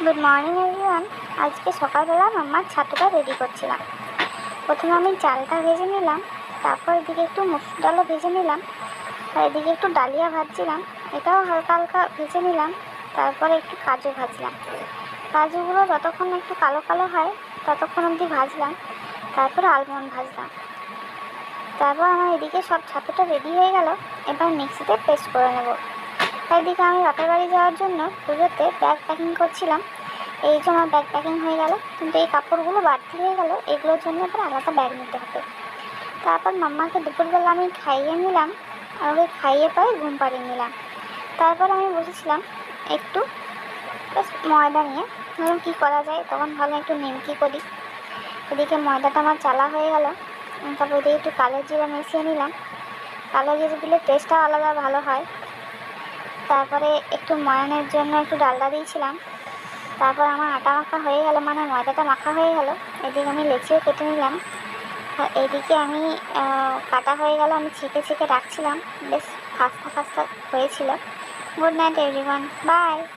Good morning everyone. আজকে সকালবেলা মাম্মার ছাতুটা ready করছিলাম। প্রথমে আমি চালটা ভেজে নিলাম, তারপর এদিকে একটু মসুর ডালও ভেজে নিলাম, আর এদিকে একটু ডালিয়া ভাজছিলাম, এটাও হালকা হালকা ভেজে নিলাম। তারপরে একটু কাজু ভাজলাম। কাজুগুলো যতক্ষণ একটু কালো কালো হয় ততক্ষণ অবধি ভাজলাম। তারপরে আলমন্ড ভাজলাম। তারপর আমার এদিকে সব ছাতুটা রেডি হয়ে গেল। এবার মিক্সিতে পেস্ট করে নেব। এদিকে আমি বাপের বাড়ি যাওয়ার জন্য পুজোতে ব্যাগ প্যাকিং করছিলাম। এই যে আমার ব্যাগ প্যাকিং হয়ে গেল, কিন্তু এই কাপড়গুলো বাড়তি হয়ে গেল, এগুলোর জন্য এবার আলাদা ব্যাগ নিতে হবে। তারপর মাম্মাকে দুপুরবেলা আমি খাইয়ে নিলাম, আর ওকে খাইয়ে পরে ঘুম পাড়িয়ে নিলাম। তারপর আমি বসেছিলাম একটু ময়দা নিয়ে, ধরুন কী করা যায়, তখন ভাবলাম একটু নিমকি করি। এদিকে ময়দাটা আমার চালা হয়ে গেল। তারপর এদিকে একটু কালো জিরা মিশিয়ে নিলাম। কালো জিরা দিলে টেস্টটা আলাদা ভালো হয়। তারপরে একটু ময়ানের জন্য একটু ডালডা দিয়েছিলাম। তারপর আমার আটা মাখা হয়ে গেল, মানে ময়দাটা মাখা হয়ে গেল। এদিকে আমি লেচিও কেটে নিলাম, আর এদিকে আমি কাটা হয়ে গেল, আমি ছেঁকে ছেঁকে রাখছিলাম। বেশ খাস্তা খাস্তা হয়েছিল। Good night everyone, by.